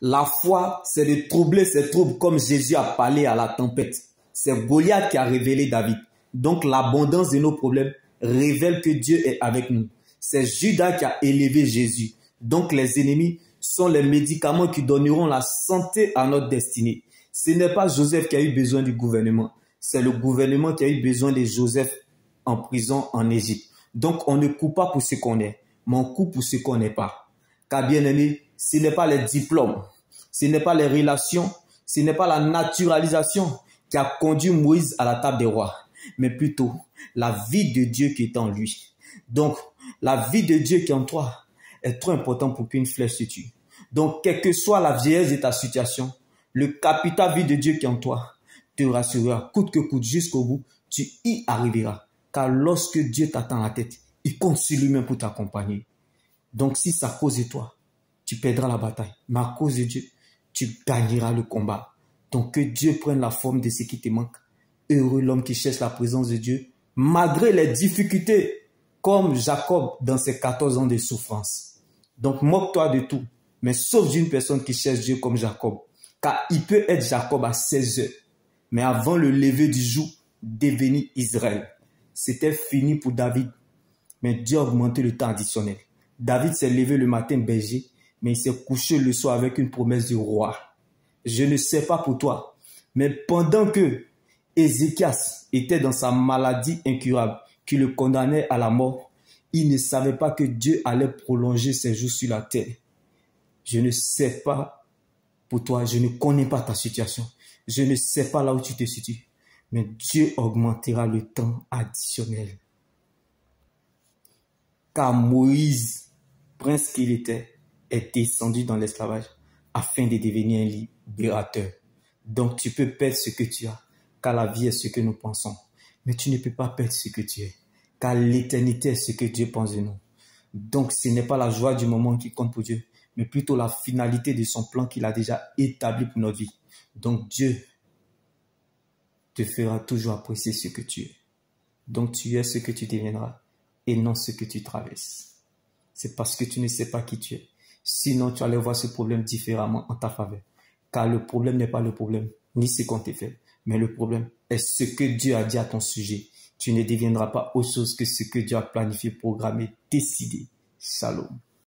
La foi, c'est de troubler ces troubles comme Jésus a parlé à la tempête. C'est Goliath qui a révélé David. Donc l'abondance de nos problèmes révèle que Dieu est avec nous. C'est Judas qui a élevé Jésus. Donc les ennemis sont les médicaments qui donneront la santé à notre destinée. Ce n'est pas Joseph qui a eu besoin du gouvernement. C'est le gouvernement qui a eu besoin de Joseph en prison en Égypte. Donc on ne coupe pas pour ce qu'on est, mais on coupe pour ce qu'on n'est pas. Car bien aimé, ce n'est pas les diplômes, ce n'est pas les relations, ce n'est pas la naturalisation qui a conduit Moïse à la table des rois, mais plutôt la vie de Dieu qui est en lui. Donc, la vie de Dieu qui est en toi est trop importante pour qu'une flèche se tue. Donc, quelle que soit la vieillesse de ta situation, le capital vie de Dieu qui est en toi te rassurera, coûte que coûte, jusqu'au bout, tu y arriveras. Car lorsque Dieu t'attend à la tête, il compte sur lui-même pour t'accompagner. Donc, si c'est à cause de toi, tu perdras la bataille. Mais à cause de Dieu, tu gagneras le combat. Donc, que Dieu prenne la forme de ce qui te manque. Heureux l'homme qui cherche la présence de Dieu, malgré les difficultés, comme Jacob dans ses 14 ans de souffrance. Donc, moque-toi de tout, mais sauf d'une personne qui cherche Dieu comme Jacob. Car il peut être Jacob à 16 heures, mais avant le lever du jour, devenir Israël. C'était fini pour David, mais Dieu a augmenté le temps additionnel. David s'est levé le matin berger, mais il s'est couché le soir avec une promesse du roi. Je ne sais pas pour toi, mais pendant que Ézéchias était dans sa maladie incurable, qui le condamnait à la mort, il ne savait pas que Dieu allait prolonger ses jours sur la terre. Je ne sais pas pour toi, je ne connais pas ta situation, je ne sais pas là où tu te situes, mais Dieu augmentera le temps additionnel. Car Moïse, prince qu'il était, est descendu dans l'esclavage afin de devenir un libérateur. Donc tu peux perdre ce que tu as, car la vie est ce que nous pensons. Mais tu ne peux pas perdre ce que tu es, car l'éternité est ce que Dieu pense de nous. Donc ce n'est pas la joie du moment qui compte pour Dieu, mais plutôt la finalité de son plan qu'il a déjà établi pour notre vie. Donc Dieu te fera toujours apprécier ce que tu es. Donc tu es ce que tu deviendras et non ce que tu traverses. C'est parce que tu ne sais pas qui tu es. Sinon, tu allais voir ce problème différemment en ta faveur. Car le problème n'est pas le problème, ni ce qu'on t'a fait. Mais le problème est ce que Dieu a dit à ton sujet. Tu ne deviendras pas autre chose que ce que Dieu a planifié, programmé, décidé. Shalom.